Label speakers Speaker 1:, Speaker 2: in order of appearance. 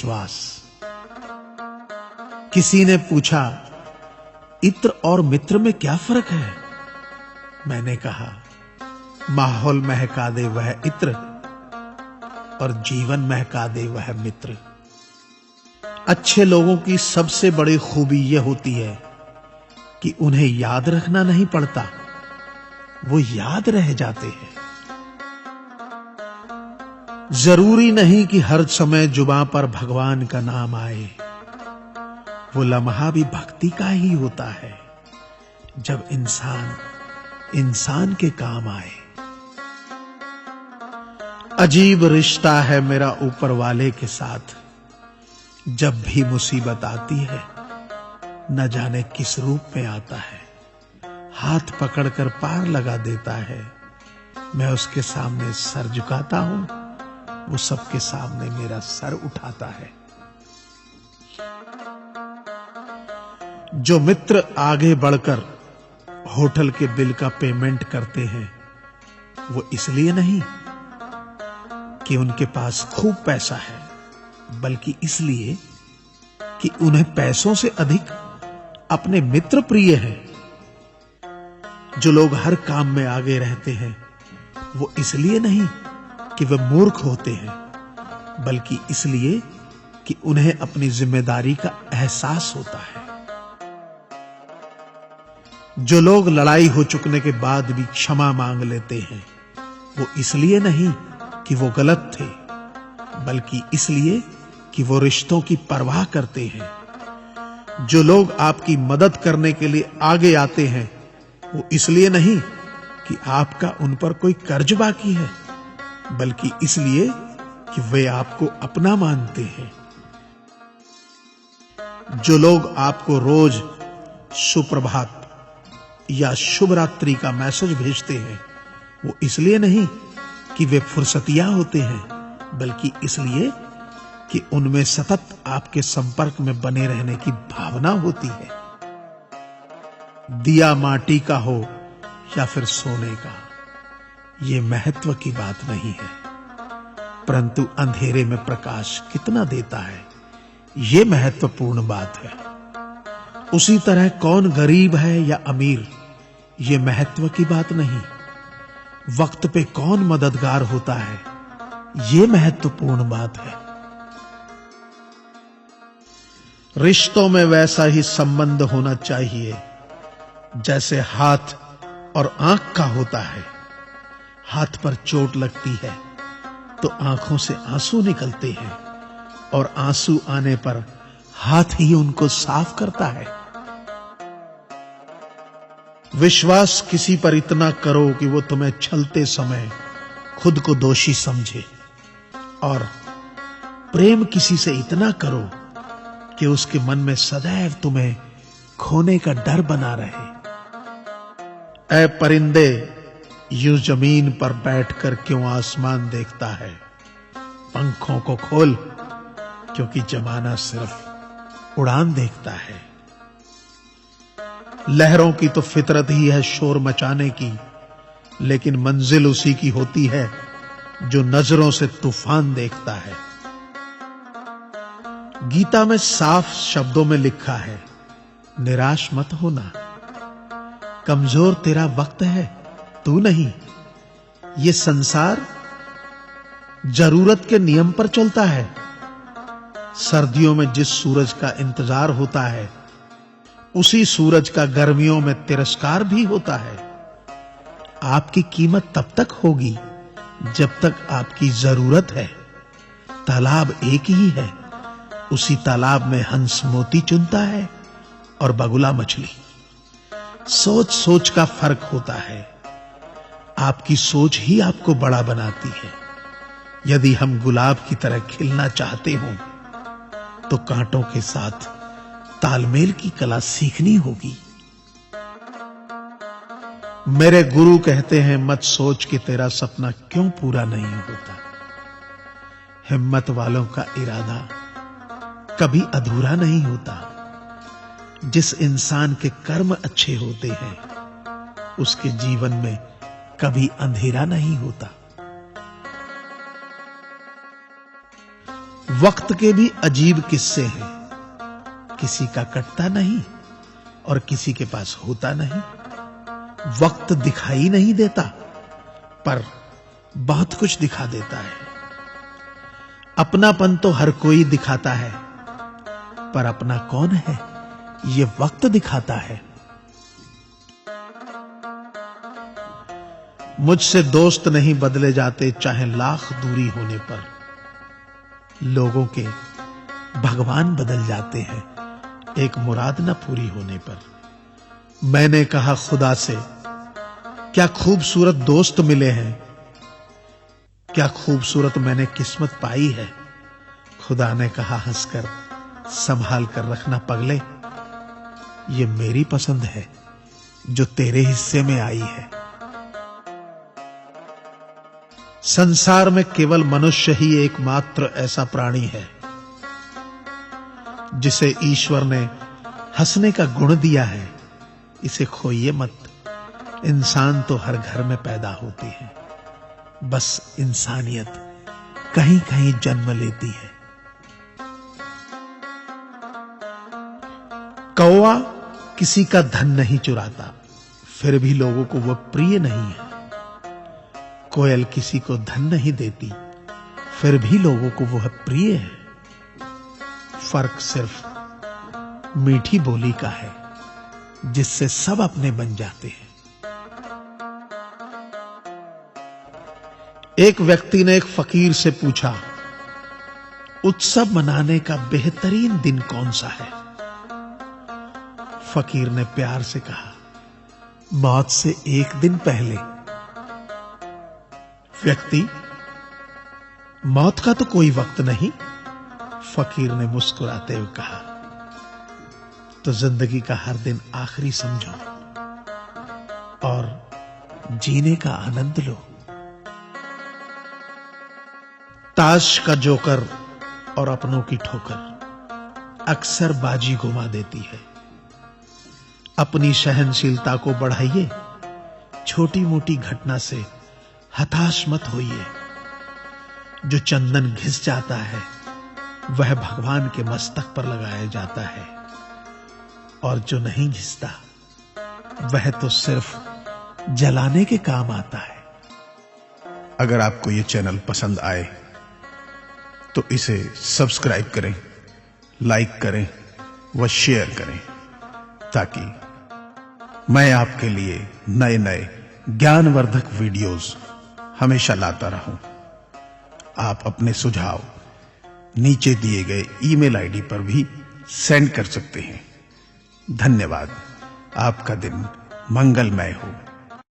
Speaker 1: विश्वास। किसी ने पूछा, इत्र और मित्र में क्या फर्क है? मैंने कहा, माहौल महका दे वह इत्र और जीवन महका दे वह मित्र। अच्छे लोगों की सबसे बड़ी खूबी यह होती है कि उन्हें याद रखना नहीं पड़ता, वो याद रह जाते हैं। जरूरी नहीं कि हर समय जुबां पर भगवान का नाम आए, वो लम्हा भी भक्ति का ही होता है जब इंसान इंसान के काम आए। अजीब रिश्ता है मेरा ऊपर वाले के साथ, जब भी मुसीबत आती है न जाने किस रूप में आता है, हाथ पकड़कर पार लगा देता है। मैं उसके सामने सर झुकाता हूं, वो सबके सामने मेरा सर उठाता है। जो मित्र आगे बढ़कर होटल के बिल का पेमेंट करते हैं, वो इसलिए नहीं कि उनके पास खूब पैसा है, बल्कि इसलिए कि उन्हें पैसों से अधिक अपने मित्र प्रिय हैं। जो लोग हर काम में आगे रहते हैं, वो इसलिए नहीं कि वे मूर्ख होते हैं, बल्कि इसलिए कि उन्हें अपनी जिम्मेदारी का एहसास होता है। जो लोग लड़ाई हो चुकने के बाद भी क्षमा मांग लेते हैं, वो इसलिए नहीं कि वो गलत थे, बल्कि इसलिए कि वो रिश्तों की परवाह करते हैं। जो लोग आपकी मदद करने के लिए आगे आते हैं, वो इसलिए नहीं कि आपका उन पर कोई कर्ज बाकी है, बल्कि इसलिए कि वे आपको अपना मानते हैं। जो लोग आपको रोज सुप्रभात या शुभ रात्रि का मैसेज भेजते हैं, वो इसलिए नहीं कि वे फुर्सतिया होते हैं, बल्कि इसलिए कि उनमें सतत आपके संपर्क में बने रहने की भावना होती है। दिया माटी का हो या फिर सोने का, ये महत्व की बात नहीं है, परंतु अंधेरे में प्रकाश कितना देता है, ये महत्वपूर्ण बात है। उसी तरह कौन गरीब है या अमीर, ये महत्व की बात नहीं। वक्त पे कौन मददगार होता है, ये महत्वपूर्ण बात है। रिश्तों में वैसा ही संबंध होना चाहिए जैसे हाथ और आंख का होता है। हाथ पर चोट लगती है तो आंखों से आंसू निकलते हैं, और आंसू आने पर हाथ ही उनको साफ करता है। विश्वास किसी पर इतना करो कि वो तुम्हें छलते समय खुद को दोषी समझे, और प्रेम किसी से इतना करो कि उसके मन में सदैव तुम्हें खोने का डर बना रहे। ऐ परिंदे, यूं जमीन पर बैठकर क्यों आसमान देखता है? पंखों को खोल, क्योंकि जमाना सिर्फ उड़ान देखता है। लहरों की तो फितरत ही है शोर मचाने की, लेकिन मंजिल उसी की होती है जो नजरों से तूफान देखता है। गीता में साफ शब्दों में लिखा है, निराश मत होना, कमजोर तेरा वक्त है, तू नहीं। ये संसार जरूरत के नियम पर चलता है। सर्दियों में जिस सूरज का इंतजार होता है, उसी सूरज का गर्मियों में तिरस्कार भी होता है। आपकी कीमत तब तक होगी जब तक आपकी जरूरत है। तालाब एक ही है, उसी तालाब में हंस मोती चुनता है और बगुला मछली। सोच सोच का फर्क होता है। आपकी सोच ही आपको बड़ा बनाती है। यदि हम गुलाब की तरह खिलना चाहते हो तो कांटों के साथ तालमेल की कला सीखनी होगी। मेरे गुरु कहते हैं, मत सोच कि तेरा सपना क्यों पूरा नहीं होता। हिम्मत वालों का इरादा कभी अधूरा नहीं होता। जिस इंसान के कर्म अच्छे होते हैं, उसके जीवन में कभी अंधेरा नहीं होता। वक्त के भी अजीब किस्से हैं। किसी का कटता नहीं और किसी के पास होता नहीं। वक्त दिखाई नहीं देता, पर बहुत कुछ दिखा देता है। अपनापन तो हर कोई दिखाता है, पर अपना कौन है ये वक्त दिखाता है। मुझसे दोस्त नहीं बदले जाते, चाहे लाख दूरी होने पर। लोगों के भगवान बदल जाते हैं, एक मुराद न पूरी होने पर। मैंने कहा खुदा से, क्या खूबसूरत दोस्त मिले हैं, क्या खूबसूरत मैंने किस्मत पाई है। खुदा ने कहा हंसकर, संभाल कर रखना पगले, ये मेरी पसंद है जो तेरे हिस्से में आई है। संसार में केवल मनुष्य ही एकमात्र ऐसा प्राणी है जिसे ईश्वर ने हंसने का गुण दिया है। इसे खोइए मत। इंसान तो हर घर में पैदा होती है, बस इंसानियत कहीं कहीं जन्म लेती है। कौवा किसी का धन नहीं चुराता, फिर भी लोगों को वह प्रिय नहीं है। कोयल किसी को धन नहीं देती, फिर भी लोगों को वह प्रिय है। फर्क सिर्फ मीठी बोली का है, जिससे सब अपने बन जाते हैं। एक व्यक्ति ने एक फकीर से पूछा, उत्सव मनाने का बेहतरीन दिन कौन सा है। फकीर ने प्यार से कहा, मौत से एक दिन पहले। व्यक्ति, मौत का तो कोई वक्त नहीं। फकीर ने मुस्कुराते हुए कहा, तो जिंदगी का हर दिन आखिरी समझो और जीने का आनंद लो। ताश का जोकर और अपनों की ठोकर अक्सर बाजी घुमा देती है। अपनी सहनशीलता को बढ़ाइए, छोटी मोटी घटना से हताश मत होइए। जो चंदन घिस जाता है वह भगवान के मस्तक पर लगाया जाता है, और जो नहीं घिसता वह तो सिर्फ जलाने के काम आता है।
Speaker 2: अगर आपको ये चैनल पसंद आए तो इसे सब्सक्राइब करें, लाइक करें व शेयर करें, ताकि मैं आपके लिए नए नए ज्ञानवर्धक वीडियोस हमेशा लाता रहूं। आप अपने सुझाव नीचे दिए गए ईमेल आईडी पर भी सेंड कर सकते हैं। धन्यवाद। आपका दिन मंगलमय हो।